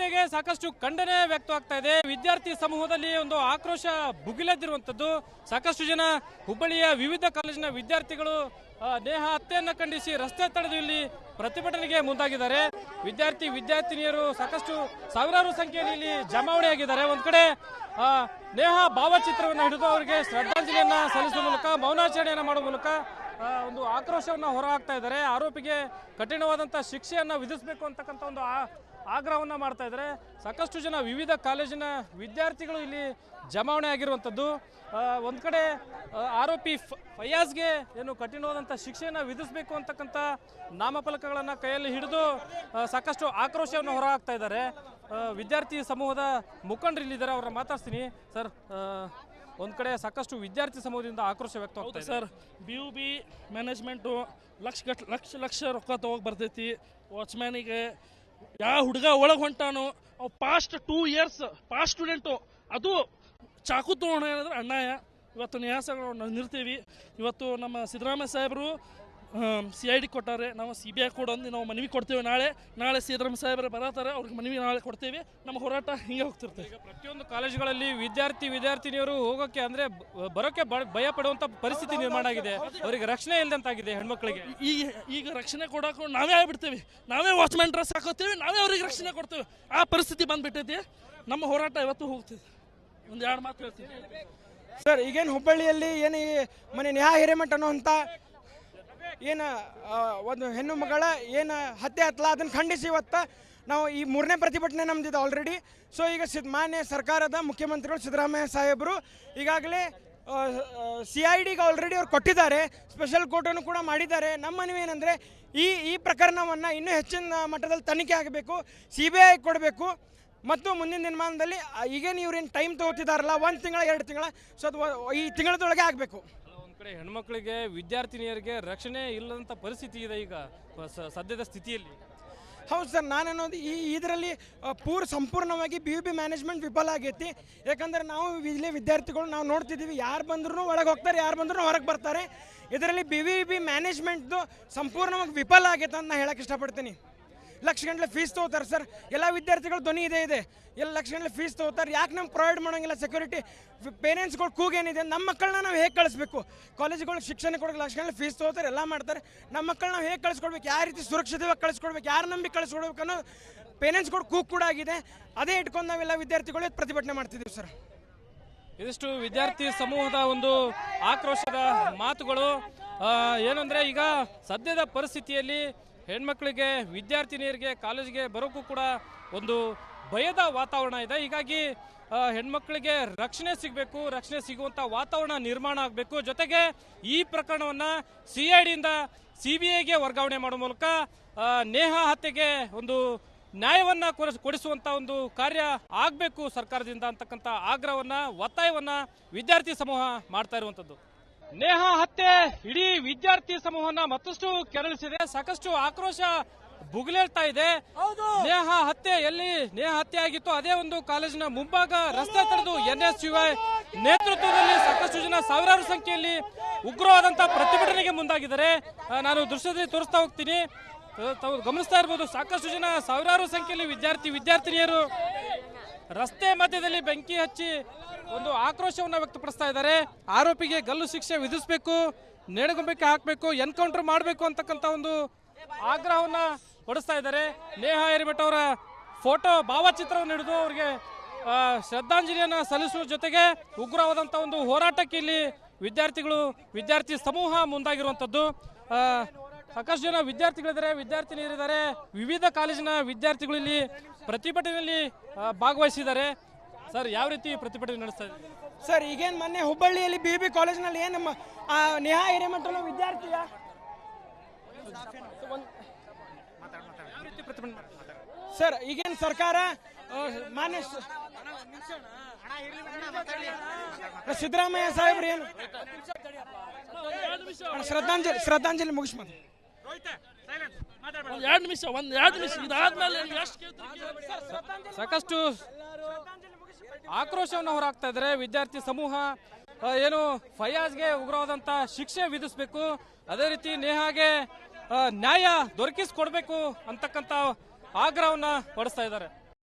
ಹತ್ಯೆಗೆ ಸಾಕಷ್ಟು ಖಂಡನೆ ವ್ಯಕ್ತವಾಗ್ತಾ ಇದೆ. ವಿದ್ಯಾರ್ಥಿ ಸಮೂಹದಲ್ಲಿ ಒಂದು ಆಕ್ರೋಶ ಭುಗಿಲೆದ್ದಿರುವಂತದ್ದು. ಸಾಕಷ್ಟು ಜನ ಹುಬ್ಬಳ್ಳಿಯ ವಿವಿಧ ಕಾಲೇಜಿನ ವಿದ್ಯಾರ್ಥಿಗಳು ನೇಹಾ ಹತ್ಯೆಯನ್ನ ಖಂಡಿಸಿ ರಸ್ತೆ ತಡೆದು ಇಲ್ಲಿ ಪ್ರತಿಭಟನೆಗೆ ಮುಂದಾಗಿದ್ದಾರೆ. ವಿದ್ಯಾರ್ಥಿನಿಯರು ಸಾಕಷ್ಟು ಸಾವಿರಾರು ಸಂಖ್ಯೆಯಲ್ಲಿ ಇಲ್ಲಿ ಜಮಾವಣೆಯಾಗಿದ್ದಾರೆ. ಒಂದ್ ಕಡೆ ನೇಹಾ ಭಾವಚಿತ್ರವನ್ನು ಹಿಡಿದು ಅವರಿಗೆ ಶ್ರದ್ಧಾಂಜಲಿಯನ್ನ ಸಲ್ಲಿಸುವ ಮೂಲಕ ಮೌನಾಚರಣೆಯನ್ನ ಮಾಡುವ ಮೂಲಕ ಒಂದು ಆಕ್ರೋಶವನ್ನ ಹೊರಹಾಕ್ತಾ ಇದ್ದಾರೆ. ಆರೋಪಿಗೆ ಕಠಿಣವಾದಂತಹ ಶಿಕ್ಷೆಯನ್ನ ವಿಧಿಸಬೇಕು ಅಂತಕ್ಕಂಥ ಒಂದು ಆಗ್ರಹವನ್ನ ಮಾಡ್ತಾ ಇದ್ದಾರೆ. ಸಾಕಷ್ಟು ಜನ ವಿವಿಧ ಕಾಲೇಜಿನ ವಿದ್ಯಾರ್ಥಿಗಳು ಇಲ್ಲಿ ಜಮಾವಣೆ ಆಗಿರುವಂಥದ್ದು. ಒಂದ್ ಕಡೆ ಆರೋಪಿ ಫಯಾಜ್ಗೆ ಏನು ಕಠಿಣವಾದಂಥ ಶಿಕ್ಷೆಯನ್ನ ವಿಧಿಸಬೇಕು ಅಂತಕ್ಕಂಥ ನಾಮಫಲಕಗಳನ್ನ ಕೈಯಲ್ಲಿ ಹಿಡಿದು ಸಾಕಷ್ಟು ಆಕ್ರೋಶವನ್ನು ಹೊರಹಾಕ್ತಾ ಇದ್ದಾರೆ. ವಿದ್ಯಾರ್ಥಿ ಸಮೂಹದ ಮುಖಂಡರು ಇಲ್ಲಿದ್ದಾರೆ, ಅವ್ರನ್ನ ಮಾತಾಡ್ತೀನಿ. ಸರ್, ಒಂದ್ ಕಡೆ ಸಾಕಷ್ಟು ವಿದ್ಯಾರ್ಥಿ ಸಮೂಹದಿಂದ ಆಕ್ರೋಶ ವ್ಯಕ್ತವಾಗ್ತದೆ ಸರ್. BUB ಮ್ಯಾನೇಜ್ಮೆಂಟು ಲಕ್ಷ ರೊಕ್ಕ ತಗೋಗಿ ಬರ್ತೈತಿ. ವಾಚ್ಮ್ಯಾನಿಗೆ ಯಾವ ಹುಡುಗ ಒಳಗೆ ಹೊಂಟಾನು, ಅವು ಪಾಸ್ಟ್ 2 ಇಯರ್ಸ್ ಪಾಸ್ಟ್ ಸ್ಟೂಡೆಂಟು, ಅದು ಚಾಕು ತಗೋಣ ಹೇಳಿದ್ರೆ ಅನ್ಯಾಯ. ಇವತ್ತು ನ್ಯಾಸಗಳು ನಾವು ನಿಲ್ತೀವಿ. ಇವತ್ತು ನಮ್ಮ ಸಿದ್ದರಾಮಯ್ಯ ಸಾಹೇಬರು CID ಕೊಟ್ಟಾರೆ, ನಾವು CBI ಕೊಡೊಂದು ನಾವು ಮನವಿ ಕೊಡ್ತೇವೆ. ನಾಳೆ ಸಿದ್ದರಾಮಯ್ಯ ಸಾಹೇಬರು ಬರತ್ತಾರೆ, ಅವ್ರಿಗೆ ಮನವಿ ನಾಳೆ ಕೊಡ್ತೇವೆ. ನಮ್ಮ ಹೋರಾಟ ಹಿಂಗೆ ಹೋಗ್ತಿರ್ತೇವೆ. ಈಗ ಪ್ರತಿಯೊಂದು ಕಾಲೇಜುಗಳಲ್ಲಿ ವಿದ್ಯಾರ್ಥಿನಿಯರು ಹೋಗೋಕೆ ಅಂದ್ರೆ ಬರೋಕೆ ಭಯ ಪಡುವಂತ ಪರಿಸ್ಥಿತಿ ನಿರ್ಮಾಣ ಆಗಿದೆ. ಅವರಿಗೆ ರಕ್ಷಣೆ ಇಲ್ಲದಂತಾಗಿದೆ ಹೆಣ್ಮಕ್ಳಿಗೆ. ಈಗ ರಕ್ಷಣೆ ಕೊಡೋಕೆ ನಾವೇ ಆಗ್ಬಿಡ್ತೇವೆ, ನಾವೇ ವಾಚ್ಮ್ಯಾನ್ ಡ್ರೆಸ್ ಹಾಕೋತೀವಿ, ನಾವೇ ಅವ್ರಿಗೆ ರಕ್ಷಣೆ ಕೊಡ್ತೇವೆ. ಆ ಪರಿಸ್ಥಿತಿ ಬಂದ್ಬಿಟ್ಟೈತಿ. ನಮ್ಮ ಹೋರಾಟ ಇವತ್ತು ಹೋಗ್ತಿದೆ. ಒಂದು 2 ಮಾತು ಹೇಳ್ತೀನಿ ಸರ್. ಈಗೇನು ಹುಬ್ಬಳ್ಳಿಯಲ್ಲಿ ಏನು ಮನೆ ನೇಹಾ ಹಿರೇಮಠ ಅನ್ನುವಂಥ ಏನು ಒಂದು ಹೆಣ್ಣು ಮಗಳ ಏನು ಹತ್ಯೆ ಆತಲ್ಲ, ಅದನ್ನು ಖಂಡಿಸಿ ಇವತ್ತು ನಾವು ಈ 3ನೇ ಪ್ರತಿಭಟನೆ ನಮ್ದಿದೆ ಆಲ್ರೆಡಿ. ಸೊ ಈಗ ಮಾನ್ಯ ಸರ್ಕಾರದ ಮುಖ್ಯಮಂತ್ರಿಗಳು ಸಿದ್ದರಾಮಯ್ಯ ಸಾಹೇಬರು ಈಗಾಗಲೇ CIDಗೆ ಆಲ್ರೆಡಿ ಅವ್ರು ಕೊಟ್ಟಿದ್ದಾರೆ, ಸ್ಪೆಷಲ್ ಕೋರ್ಟನ್ನು ಕೂಡ ಮಾಡಿದ್ದಾರೆ. ನಮ್ಮ ಮನವಿ ಏನಂದರೆ ಈ ಪ್ರಕರಣವನ್ನು ಇನ್ನೂ ಹೆಚ್ಚಿನ ಮಟ್ಟದಲ್ಲಿ ತನಿಖೆ ಆಗಬೇಕು, CBI ಕೊಡಬೇಕು ಮತ್ತು ಮುಂದಿನ ದಿನಮಾನದಲ್ಲಿ ಈಗೇನು ಇವ್ರೇನು ಟೈಮ್ ತೊಗೋತಿದಾರಲ್ಲ 1 ತಿಂಗಳ 2 ತಿಂಗಳ, ಸೊ ಅದು ಈ ತಿಂಗಳದೊಳಗೆ ಆಗಬೇಕು. ಒಂದ್ ಕಡೆ ಹೆಣ್ಮಕ್ಳಿಗೆ ವಿದ್ಯಾರ್ಥಿನಿಯರಿಗೆ ರಕ್ಷಣೆ ಇಲ್ಲದಂತ ಪರಿಸ್ಥಿತಿ ಇದೆ ಈಗ ಸದ್ಯದ ಸ್ಥಿತಿಯಲ್ಲಿ. ಹೌದು ಸರ್, ನಾನನ್ನೋದು ಇದರಲ್ಲಿ ಸಂಪೂರ್ಣವಾಗಿ BUB ಮ್ಯಾನೇಜ್ಮೆಂಟ್ ವಿಫಲ ಆಗೈತಿ. ಯಾಕಂದರೆ ನಾವು ಇಲ್ಲೇ ವಿದ್ಯಾರ್ಥಿಗಳು ನಾವು ನೋಡ್ತಿದ್ದೀವಿ, ಯಾರು ಬಂದ್ರೂ ಒಳಗೆ ಹೋಗ್ತಾರೆ, ಯಾರು ಬಂದ್ರೂ ಹೊರಗೆ ಬರ್ತಾರೆ. ಇದರಲ್ಲಿ BUB ಮ್ಯಾನೇಜ್ಮೆಂಟ್ದು ಸಂಪೂರ್ಣವಾಗಿ ವಿಫಲ ಆಗೈತೆ ಅಂತ ನಾನು ಹೇಳಕ್ಕೆ ಇಷ್ಟಪಡ್ತೀನಿ. ಲಕ್ಷ ಗಂಟಲೆ ಫೀಸ್ ತೊಗೋತಾರೆ ಸರ್. ಎಲ್ಲ ವಿದ್ಯಾರ್ಥಿಗಳು ಧ್ವನಿ ಇದೆ ಎಲ್ಲ ಲಕ್ಷ ಗಂಟಲೆ ಫೀಸ್ ತೊಗೋತಾರೆ. ಯಾಕೆ ನಮ್ಗೆ ಪ್ರೊವೈಡ್ ಮಾಡೋಂಗಿಲ್ಲ ಸೆಕ್ಯೂರಿಟಿ? ಪೇರೆಂಟ್ಸ್ಗಳು ಕೂಗೇನಿದೆ, ನಮ್ಮ ಮಕ್ಕಳನ್ನ ನಾವು ಹೇಗೆ ಕಳಿಸ್ಬೇಕು? ಕಾಲೇಜುಗಳಿಗೆ ಶಿಕ್ಷಣ ಕೊಡೋಕೆ ಲಕ್ಷ ಗಂಟಲೆ ಫೀಸ್ ತೊಗೋತಾರೆ, ಎಲ್ಲ ಮಾಡ್ತಾರೆ. ನಮ್ಮ ಮಕ್ಕಳನ್ನ ನಾವು ಹೇಗೆ ಕಳಿಸ್ಕೊಡ್ಬೇಕು, ಯಾವ ರೀತಿ ಸುರಕ್ಷಿತವಾಗಿ ಕಳಿಸ್ಕೊಡ್ಬೇಕು, ಯಾರು ನಂಬಿ ಕಳಿಸ್ಕೊಡ್ಬೇಕು ಅನ್ನೋ ಪೇರೆಂಟ್ಸ್ಗಳು ಕೂಗು ಕೂಡ ಆಗಿದೆ. ಅದೇ ಇಟ್ಕೊಂಡು ನಾವೆಲ್ಲ ವಿದ್ಯಾರ್ಥಿಗಳು ಪ್ರತಿಭಟನೆ ಮಾಡ್ತಿದ್ದೀವಿ ಸರ್. ಇದಿಷ್ಟು ವಿದ್ಯಾರ್ಥಿ ಸಮೂಹದ ಒಂದು ಆಕ್ರೋಶದ ಮಾತುಗಳು. ಏನಂದ್ರೆ ಈಗ ಸದ್ಯದ ಪರಿಸ್ಥಿತಿಯಲ್ಲಿ ಹೆಣ್ಮಕ್ಳಿಗೆ ವಿದ್ಯಾರ್ಥಿನಿಯರಿಗೆ ಕಾಲೇಜಿಗೆ ಬರೋಕ್ಕೂ ಕೂಡ ಒಂದು ಭಯದ ವಾತಾವರಣ ಇದೆ. ಹೀಗಾಗಿ ಹೆಣ್ಮಕ್ಳಿಗೆ ರಕ್ಷಣೆ ಸಿಗಬೇಕು, ರಕ್ಷಣೆ ಸಿಗುವಂಥ ವಾತಾವರಣ ನಿರ್ಮಾಣ ಆಗಬೇಕು. ಜೊತೆಗೆ ಈ ಪ್ರಕರಣವನ್ನ CIDಯಿಂದ CBIಗೆ ವರ್ಗಾವಣೆ ಮಾಡುವ ಮೂಲಕ ನೇಹಾ ಹತ್ಯೆಗೆ ಒಂದು ನ್ಯಾಯವನ್ನ ಕೊಡಿಸುವಂತ ಒಂದು ಕಾರ್ಯ ಆಗಬೇಕು ಸರ್ಕಾರದಿಂದ ಅಂತಕ್ಕಂಥ ಆಗ್ರಹವನ್ನ, ಒತ್ತಾಯವನ್ನ ವಿದ್ಯಾರ್ಥಿ ಸಮೂಹ ಮಾಡ್ತಾ ಇರುವಂತದ್ದು. ನೇಹಾ ಹತ್ಯೆ ಇಡೀ ವಿದ್ಯಾರ್ಥಿ ಸಮೂಹನ ಮತ್ತಷ್ಟು ಕೆರಳಿಸಿದೆ. ಸಾಕಷ್ಟು ಆಕ್ರೋಶ ಭುಗಿಲೇಳ್ತಾ ಇದೆ. ನೇಹಾ ಹತ್ಯೆ ಆಗಿತ್ತು ಅದೇ ಒಂದು ಕಾಲೇಜಿನ ಮುಂಭಾಗ ರಸ್ತೆ ತಡೆದು NSUI ನೇತೃತ್ವದಲ್ಲಿ ಸಾಕಷ್ಟು ಜನ ಸಾವಿರಾರು ಸಂಖ್ಯೆಯಲ್ಲಿ ಉಗ್ರವಾದಂತಹ ಪ್ರತಿಭಟನೆಗೆ ಮುಂದಾಗಿದ್ದಾರೆ. ನಾನು ದೃಶ್ಯದಲ್ಲಿ ತೋರಿಸ್ತಾ ಹೋಗ್ತೀನಿ, ತಾವು ಗಮನಿಸ್ತಾ ಇರಬಹುದು. ಸಾಕಷ್ಟು ಜನ ಸಾವಿರಾರು ಸಂಖ್ಯೆಯಲ್ಲಿ ವಿದ್ಯಾರ್ಥಿನಿಯರು ರಸ್ತೆ ಮಧ್ಯದಲ್ಲಿ ಬೆಂಕಿ ಹಚ್ಚಿ ಒಂದು ಆಕ್ರೋಶವನ್ನು ವ್ಯಕ್ತಪಡಿಸ್ತಾ ಇದ್ದಾರೆ. ಆರೋಪಿಗೆ ಗಲ್ಲು ಶಿಕ್ಷೆ ವಿಧಿಸಬೇಕು, ನೇಣುಗಂಬಕ್ಕೆ ಹಾಕಬೇಕು, ಎನ್ಕೌಂಟರ್ ಮಾಡಬೇಕು ಅಂತಕ್ಕಂಥ ಒಂದು ಆಗ್ರಹವನ್ನ ಹೊಡಿಸ್ತಾ ಇದ್ದಾರೆ. ನೇಹಾ ಹಿರೇಮಠ ಅವರ ಫೋಟೋ ಭಾವಚಿತ್ರವನ್ನು ಹಿಡಿದು ಅವರಿಗೆ ಶ್ರದ್ಧಾಂಜಲಿಯನ್ನ ಸಲ್ಲಿಸುವ ಜೊತೆಗೆ ಉಗ್ರವಾದಂಥ ಒಂದು ಹೋರಾಟಕ್ಕೆ ಇಲ್ಲಿ ವಿದ್ಯಾರ್ಥಿ ಸಮೂಹ ಮುಂದಾಗಿರುವಂಥದ್ದು. ಸಾಕಷ್ಟು ಜನ ವಿದ್ಯಾರ್ಥಿನಿಯರಿದ್ದಾರೆ, ವಿವಿಧ ಕಾಲೇಜಿನ ವಿದ್ಯಾರ್ಥಿಗಳು ಇಲ್ಲಿ ಪ್ರತಿಭಟನೆಯಲ್ಲಿ ಭಾಗವಹಿಸಿದ್ದಾರೆ. ಸರ್, ಯಾವ ರೀತಿ ಪ್ರತಿಭಟನೆ ನಡೆಸ್ತಾ ಇದ್ದಾರೆ ಸರ್? ಈಗೇನು ಮೊನ್ನೆ ಹುಬ್ಬಳ್ಳಿಯಲ್ಲಿ BUB ಕಾಲೇಜಿನಲ್ಲಿ ಏನು ನೇಹಾ ಹಿರೇಮಠ ವಿದ್ಯಾರ್ಥಿಯ ಸರ್, ಈಗೇನು ಸರ್ಕಾರ ಮಾನ್ಯ ಸಿದ್ದರಾಮಯ್ಯ ಸಾಹೇಬ್ರು ಏನು ಶ್ರದ್ಧಾಂಜಲಿ ಮುಗಿಸ್ಬೋದು. ಎರಡು ನಿಮಿಷ ಇದಾದ್ಮೇಲೆ ಸಾಕಷ್ಟು ಆಕ್ರೋಶವನ್ನು ಹೊರಹಾಕ್ತಾ ಇದ್ದಾರೆ ವಿದ್ಯಾರ್ಥಿ ಸಮೂಹ. ಏನು ಫಯಾಜ್ಗೆ ಉಗ್ರವಾದಂತ ಶಿಕ್ಷೆ ವಿಧಿಸಬೇಕು, ಅದೇ ರೀತಿ ನೇಹಾಗೆ ನ್ಯಾಯ ದೊರಕಿಸಿಕೊಡ್ಬೇಕು ಅಂತಕ್ಕಂಥ ಆಗ್ರಹವನ್ನ ಪಡಿಸ್ತಾ ಇದ್ದಾರೆ.